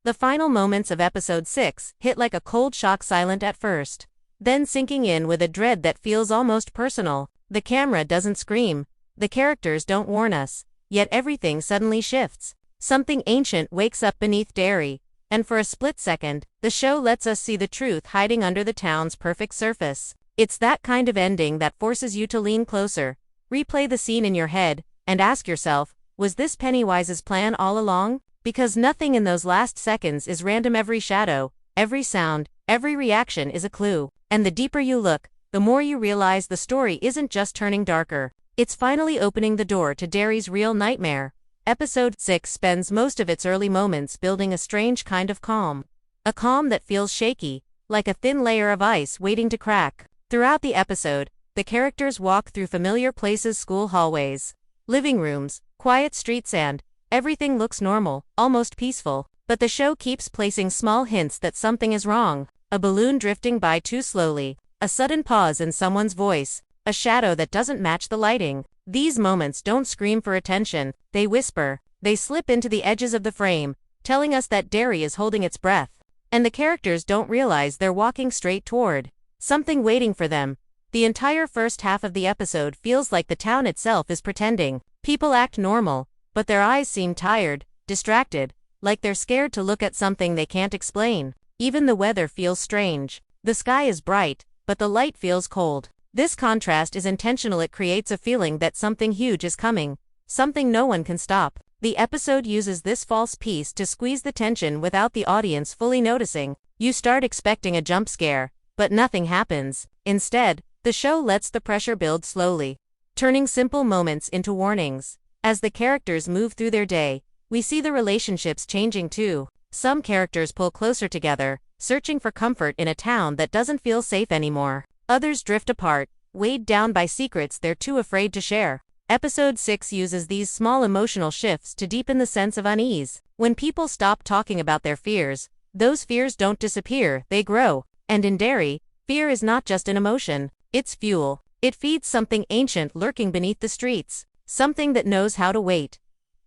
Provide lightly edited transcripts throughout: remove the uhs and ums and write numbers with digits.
The final moments of episode 6 hit like a cold shock, silent at first, then sinking in with a dread that feels almost personal. The camera doesn't scream, the characters don't warn us, yet everything suddenly shifts. Something ancient wakes up beneath Derry, and for a split second, the show lets us see the truth hiding under the town's perfect surface. It's that kind of ending that forces you to lean closer, replay the scene in your head, and ask yourself, was this Pennywise's plan all along? Because nothing in those last seconds is random. Every shadow, every sound, every reaction is a clue. And the deeper you look, the more you realize the story isn't just turning darker. It's finally opening the door to Derry's real nightmare. Episode 6 spends most of its early moments building a strange kind of calm. A calm that feels shaky, like a thin layer of ice waiting to crack. Throughout the episode, the characters walk through familiar places, school hallways, living rooms, quiet streets, and everything looks normal, almost peaceful. But the show keeps placing small hints that something is wrong. A balloon drifting by too slowly, a sudden pause in someone's voice, a shadow that doesn't match the lighting. These moments don't scream for attention, they whisper. They slip into the edges of the frame, telling us that Derry is holding its breath. And the characters don't realize they're walking straight toward something waiting for them. The entire first half of the episode feels like the town itself is pretending. People act normal, but their eyes seem tired, distracted, like they're scared to look at something they can't explain. Even the weather feels strange. The sky is bright, but the light feels cold. This contrast is intentional. It creates a feeling that something huge is coming, something no one can stop. The episode uses this false peace to squeeze the tension without the audience fully noticing. You start expecting a jump scare, but nothing happens. Instead, the show lets the pressure build slowly, turning simple moments into warnings. As the characters move through their day, we see the relationships changing too. Some characters pull closer together, searching for comfort in a town that doesn't feel safe anymore. Others drift apart, weighed down by secrets they're too afraid to share. Episode 6 uses these small emotional shifts to deepen the sense of unease. When people stop talking about their fears, those fears don't disappear, they grow. And in Derry, fear is not just an emotion, it's fuel. It feeds something ancient lurking beneath the streets, something that knows how to wait.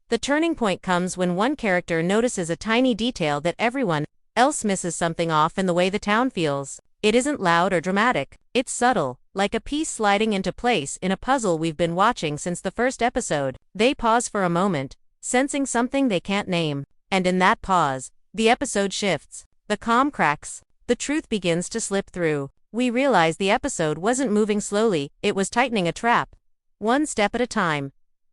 The turning point comes when one character notices a tiny detail that everyone else misses, something off in the way the town feels. It isn't loud or dramatic, it's subtle, like a piece sliding into place in a puzzle we've been watching since the first episode. They pause for a moment, sensing something they can't name. And in that pause, the episode shifts. The calm cracks. The truth begins to slip through. We realize the episode wasn't moving slowly, it was tightening a trap. One step at a time.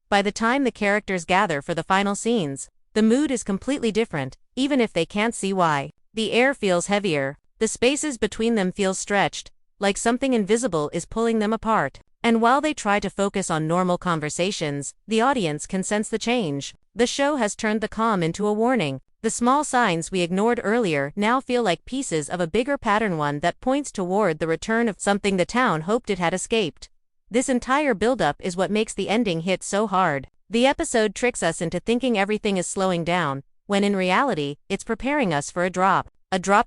By the time the characters gather for the final scenes, the mood is completely different, even if they can't see why. The air feels heavier, the spaces between them feel stretched, like something invisible is pulling them apart. And while they try to focus on normal conversations, the audience can sense the change. The show has turned the calm into a warning. The small signs we ignored earlier now feel like pieces of a bigger pattern, one that points toward the return of something the town hoped it had escaped. This entire buildup is what makes the ending hit so hard. The episode tricks us into thinking everything is slowing down, when in reality, it's preparing us for a drop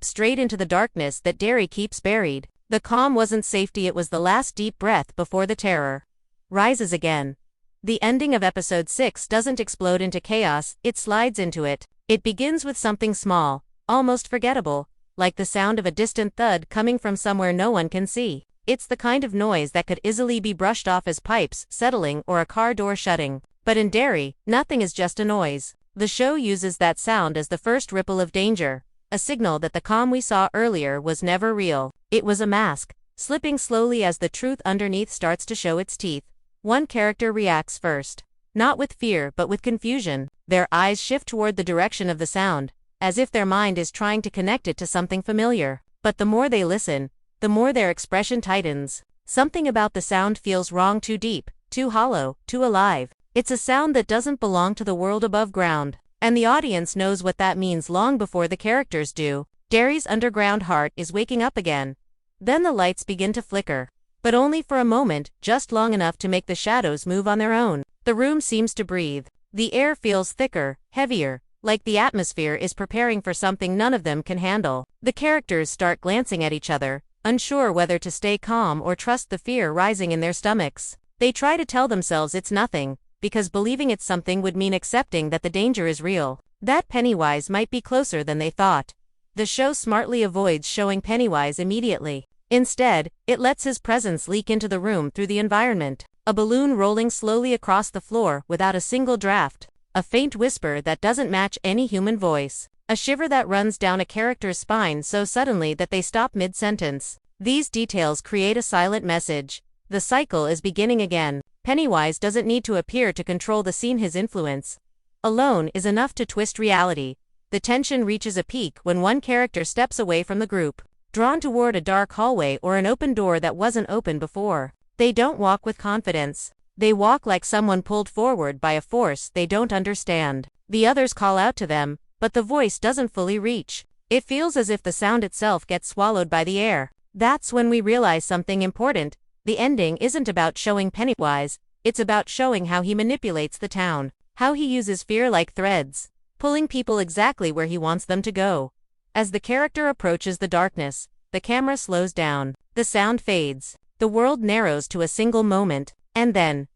straight into the darkness that Derry keeps buried. The calm wasn't safety, it was the last deep breath before the terror rises again. The ending of episode 6 doesn't explode into chaos, it slides into it. It begins with something small, almost forgettable, like the sound of a distant thud coming from somewhere no one can see. It's the kind of noise that could easily be brushed off as pipes settling or a car door shutting. But in Derry, nothing is just a noise. The show uses that sound as the first ripple of danger, a signal that the calm we saw earlier was never real. It was a mask, slipping slowly as the truth underneath starts to show its teeth. One character reacts first, not with fear but with confusion. Their eyes shift toward the direction of the sound, as if their mind is trying to connect it to something familiar. But the more they listen, the more their expression tightens. Something about the sound feels wrong, too deep, too hollow, too alive. It's a sound that doesn't belong to the world above ground. And the audience knows what that means long before the characters do. Derry's underground heart is waking up again. Then the lights begin to flicker. But only for a moment, just long enough to make the shadows move on their own. The room seems to breathe. The air feels thicker, heavier, like the atmosphere is preparing for something none of them can handle. The characters start glancing at each other, unsure whether to stay calm or trust the fear rising in their stomachs. They try to tell themselves it's nothing, because believing it's something would mean accepting that the danger is real. that Pennywise might be closer than they thought. The show smartly avoids showing Pennywise immediately. Instead, it lets his presence leak into the room through the environment. A balloon rolling slowly across the floor without a single draft. A faint whisper that doesn't match any human voice. A shiver that runs down a character's spine so suddenly that they stop mid-sentence. These details create a silent message. The cycle is beginning again. Pennywise doesn't need to appear to control the scene. His influence alone is enough to twist reality. The tension reaches a peak when one character steps away from the group, drawn toward a dark hallway or an open door that wasn't open before. They don't walk with confidence. They walk like someone pulled forward by a force they don't understand. The others call out to them, but the voice doesn't fully reach. It feels as if the sound itself gets swallowed by the air. That's when we realize something important. The ending isn't about showing Pennywise, it's about showing how he manipulates the town, how he uses fear like threads, pulling people exactly where he wants them to go. As the character approaches the darkness, the camera slows down, the sound fades, the world narrows to a single moment, and then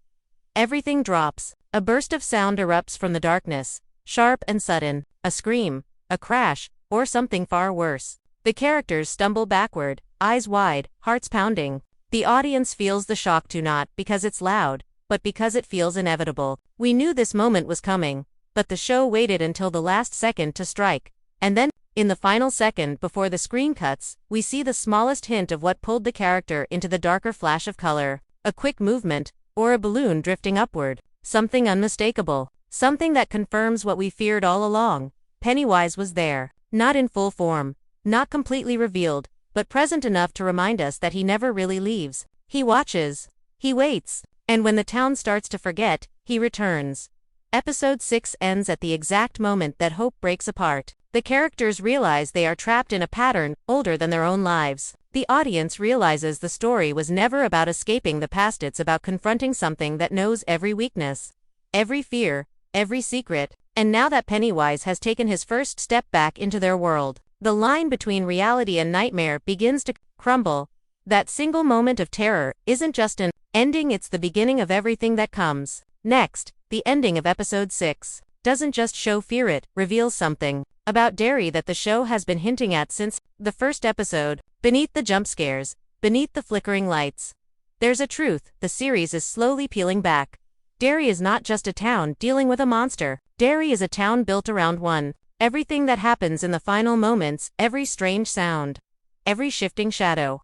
everything drops. A burst of sound erupts from the darkness, sharp and sudden, a scream, a crash, or something far worse. The characters stumble backward, eyes wide, hearts pounding. The audience feels the shock too, not because it's loud, but because it feels inevitable. We knew this moment was coming, but the show waited until the last second to strike. And then, in the final second before the screen cuts, we see the smallest hint of what pulled the character into the darker flash of color. A quick movement, or a balloon drifting upward. Something unmistakable. Something that confirms what we feared all along. Pennywise was there. Not in full form. Not completely revealed, but present enough to remind us that he never really leaves. He watches. He waits. And when the town starts to forget, he returns. Episode 6 ends at the exact moment that hope breaks apart. The characters realize they are trapped in a pattern older than their own lives. The audience realizes the story was never about escaping the past, it's about confronting something that knows every weakness, every fear, every secret. And now that Pennywise has taken his first step back into their world, the line between reality and nightmare begins to crumble. That single moment of terror isn't just an ending, it's the beginning of everything that comes next. The ending of episode 6 doesn't just show fear, it reveals something about Derry that the show has been hinting at since the first episode. Beneath the jump scares, beneath the flickering lights, there's a truth the series is slowly peeling back. Derry is not just a town dealing with a monster. Derry is a town built around one. Everything that happens in the final moments, every strange sound, every shifting shadow,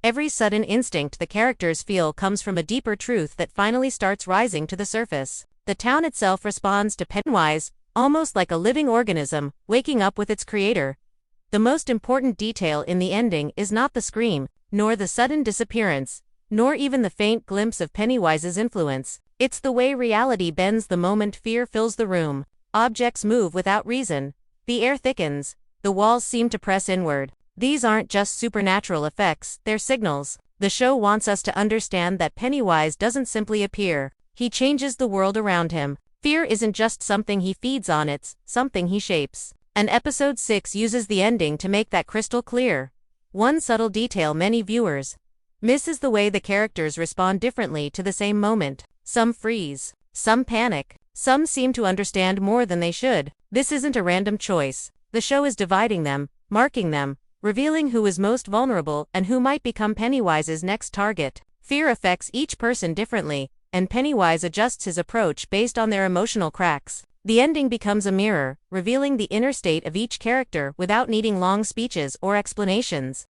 every sudden instinct the characters feel comes from a deeper truth that finally starts rising to the surface. The town itself responds to Pennywise, almost like a living organism, waking up with its creator. The most important detail in the ending is not the scream, nor the sudden disappearance, nor even the faint glimpse of Pennywise's influence. It's the way reality bends the moment fear fills the room. Objects move without reason. The air thickens. The walls seem to press inward. These aren't just supernatural effects, they're signals. The show wants us to understand that Pennywise doesn't simply appear. He changes the world around him. Fear isn't just something he feeds on, it's something he shapes. And episode 6 uses the ending to make that crystal clear. One subtle detail many viewers miss is the way the characters respond differently to the same moment. Some freeze. Some panic. Some seem to understand more than they should. This isn't a random choice. The show is dividing them, marking them, revealing who is most vulnerable and who might become Pennywise's next target. Fear affects each person differently, and Pennywise adjusts his approach based on their emotional cracks. The ending becomes a mirror, revealing the inner state of each character without needing long speeches or explanations.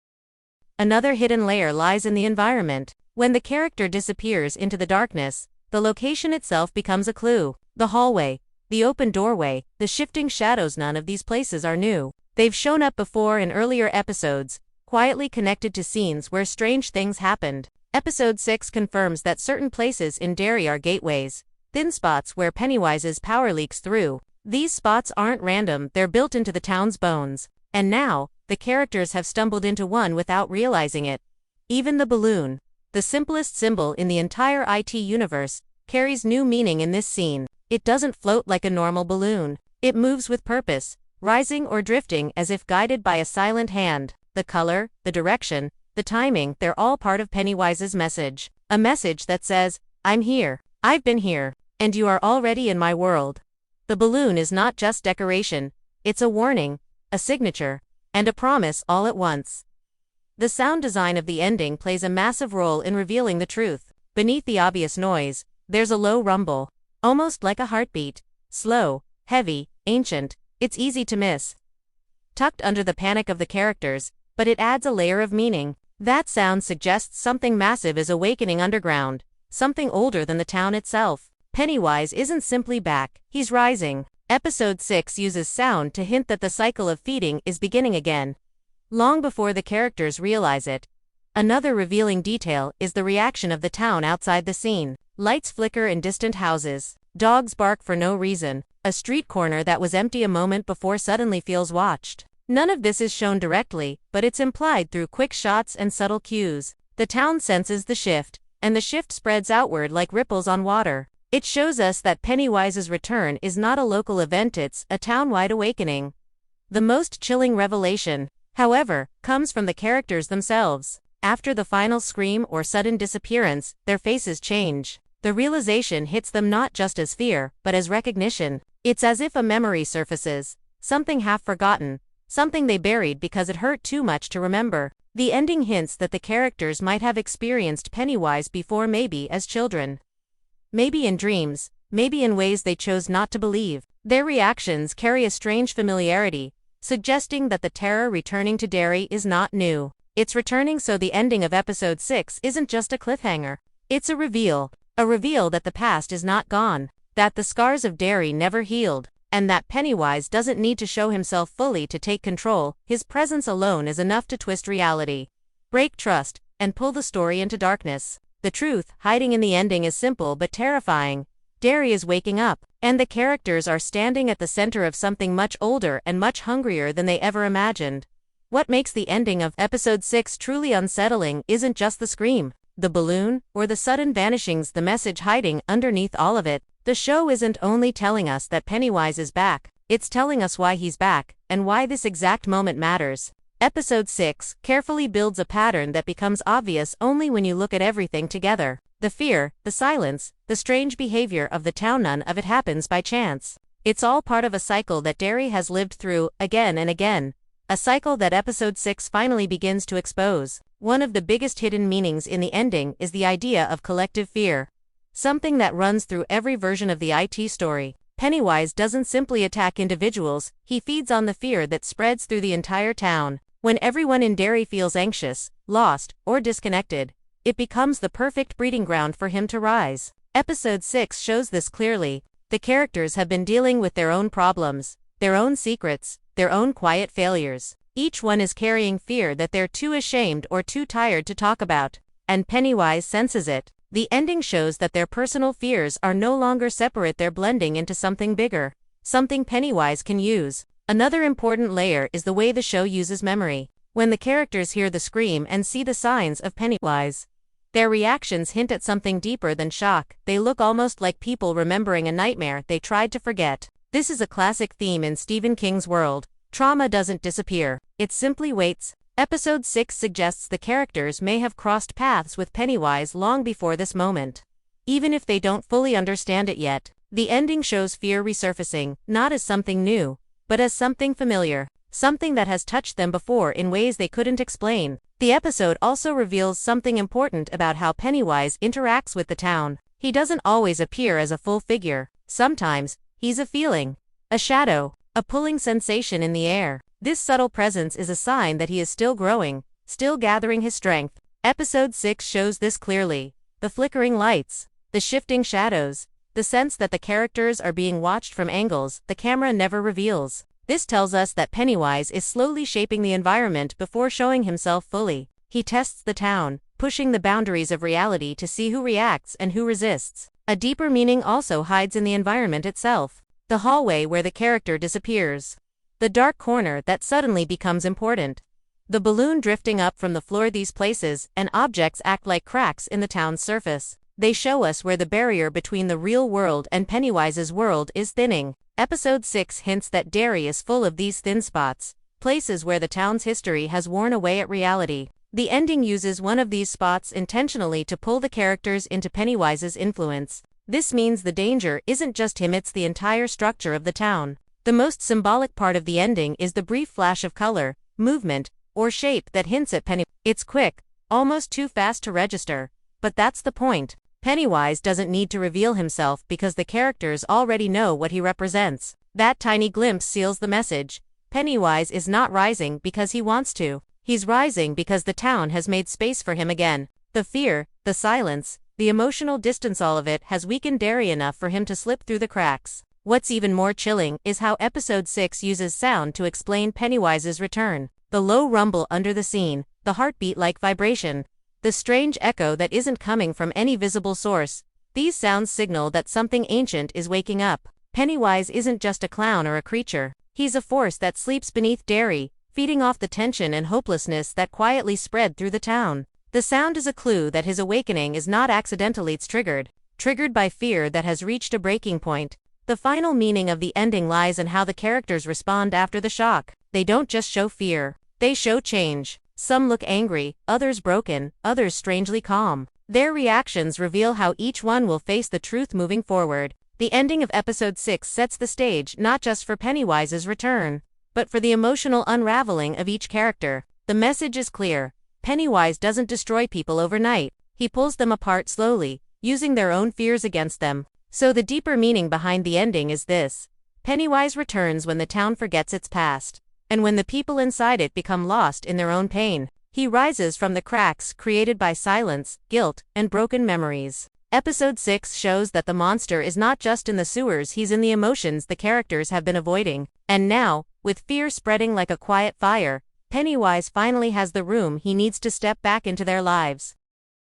Another hidden layer lies in the environment. When the character disappears into the darkness, the location itself becomes a clue. The hallway, the open doorway, the shifting shadows, none of these places are new. They've shown up before in earlier episodes, quietly connected to scenes where strange things happened. Episode 6 confirms that certain places in Derry are gateways, thin spots where Pennywise's power leaks through. These spots aren't random, they're built into the town's bones. And now, the characters have stumbled into one without realizing it. Even the balloon, the simplest symbol in the entire IT universe, carries new meaning in this scene. It doesn't float like a normal balloon. It moves with purpose, rising or drifting as if guided by a silent hand. The color, the direction, the timing, they're all part of Pennywise's message. A message that says, I'm here, I've been here, and you are already in my world. The balloon is not just decoration, it's a warning, a signature, and a promise all at once. The sound design of the ending plays a massive role in revealing the truth. Beneath the obvious noise, there's a low rumble, almost like a heartbeat. Slow, heavy, ancient, it's easy to miss. Tucked under the panic of the characters, but it adds a layer of meaning. That sound suggests something massive is awakening underground, something older than the town itself. Pennywise isn't simply back, he's rising. Episode 6 uses sound to hint that the cycle of feeding is beginning again, long before the characters realize it. Another revealing detail is the reaction of the town outside the scene. Lights flicker in distant houses, dogs bark for no reason, a street corner that was empty a moment before suddenly feels watched. None of this is shown directly, but it's implied through quick shots and subtle cues. The town senses the shift, and the shift spreads outward like ripples on water. It shows us that Pennywise's return is not a local event, it's a town-wide awakening. The most chilling revelation, however, comes from the characters themselves. After the final scream or sudden disappearance, their faces change. The realization hits them not just as fear, but as recognition. It's as if a memory surfaces, something half forgotten, something they buried because it hurt too much to remember. The ending hints that the characters might have experienced Pennywise before, maybe as children, maybe in dreams, maybe in ways they chose not to believe. Their reactions carry a strange familiarity, suggesting that the terror returning to Derry is not new. It's returning, so the ending of episode 6 isn't just a cliffhanger. It's a reveal that the past is not gone, that the scars of Derry never healed, and that Pennywise doesn't need to show himself fully to take control. His presence alone is enough to twist reality, break trust, and pull the story into darkness. The truth hiding in the ending is simple but terrifying. Derry is waking up, and the characters are standing at the center of something much older and much hungrier than they ever imagined. What makes the ending of episode 6 truly unsettling isn't just the scream, the balloon, or the sudden vanishings, the message hiding underneath all of it. The show isn't only telling us that Pennywise is back, it's telling us why he's back, and why this exact moment matters. Episode 6 carefully builds a pattern that becomes obvious only when you look at everything together. The fear, the silence, the strange behavior of the town, none of it happens by chance. It's all part of a cycle that Derry has lived through, again and again. A cycle that episode 6 finally begins to expose. One of the biggest hidden meanings in the ending is the idea of collective fear, something that runs through every version of the IT story. Pennywise doesn't simply attack individuals, he feeds on the fear that spreads through the entire town. When everyone in Derry feels anxious, lost, or disconnected, it becomes the perfect breeding ground for him to rise. Episode 6 shows this clearly. The characters have been dealing with their own problems, their own secrets, their own quiet failures. Each one is carrying fear that they're too ashamed or too tired to talk about, and Pennywise senses it. The ending shows that their personal fears are no longer separate, they're blending into something bigger, something Pennywise can use. Another important layer is the way the show uses memory. When the characters hear the scream and see the signs of Pennywise, their reactions hint at something deeper than shock. They look almost like people remembering a nightmare they tried to forget. This is a classic theme in Stephen King's world. Trauma doesn't disappear, it simply waits. Episode 6 suggests the characters may have crossed paths with Pennywise long before this moment. Even if they don't fully understand it yet, the ending shows fear resurfacing, not as something new, but as something familiar, something that has touched them before in ways they couldn't explain. The episode also reveals something important about how Pennywise interacts with the town. He doesn't always appear as a full figure. Sometimes, he's a feeling, a shadow, a pulling sensation in the air. This subtle presence is a sign that he is still growing, still gathering his strength. Episode 6 shows this clearly. The flickering lights, the shifting shadows, the sense that the characters are being watched from angles the camera never reveals. This tells us that Pennywise is slowly shaping the environment before showing himself fully. He tests the town, pushing the boundaries of reality to see who reacts and who resists. A deeper meaning also hides in the environment itself. The hallway where the character disappears. The dark corner that suddenly becomes important. The balloon drifting up from the floor. These places and objects act like cracks in the town's surface. They show us where the barrier between the real world and Pennywise's world is thinning. Episode 6 hints that Derry is full of these thin spots, places where the town's history has worn away at reality. The ending uses one of these spots intentionally to pull the characters into Pennywise's influence. This means the danger isn't just him, it's the entire structure of the town. The most symbolic part of the ending is the brief flash of color, movement, or shape that hints at Pennywise. It's quick, almost too fast to register. But that's the point. Pennywise doesn't need to reveal himself because the characters already know what he represents. That tiny glimpse seals the message. Pennywise is not rising because he wants to. He's rising because the town has made space for him again. The fear, the silence, the emotional distance, all of it has weakened Derry enough for him to slip through the cracks. What's even more chilling is how episode 6 uses sound to explain Pennywise's return. The low rumble under the scene, the heartbeat-like vibration, the strange echo that isn't coming from any visible source. These sounds signal that something ancient is waking up. Pennywise isn't just a clown or a creature. He's a force that sleeps beneath Derry, feeding off the tension and hopelessness that quietly spread through the town. The sound is a clue that his awakening is not accidentally triggered by fear that has reached a breaking point. The final meaning of the ending lies in how the characters respond after the shock. They don't just show fear, they show change. Some look angry, others broken, others strangely calm. Their reactions reveal how each one will face the truth moving forward. The ending of episode 6 sets the stage not just for Pennywise's return, but for the emotional unraveling of each character. The message is clear. Pennywise doesn't destroy people overnight. He pulls them apart slowly, using their own fears against them. So the deeper meaning behind the ending is this. Pennywise returns when the town forgets its past, and when the people inside it become lost in their own pain. He rises from the cracks created by silence, guilt, and broken memories. Episode 6 shows that the monster is not just in the sewers, he's in the emotions the characters have been avoiding. And now, with fear spreading like a quiet fire, Pennywise finally has the room he needs to step back into their lives.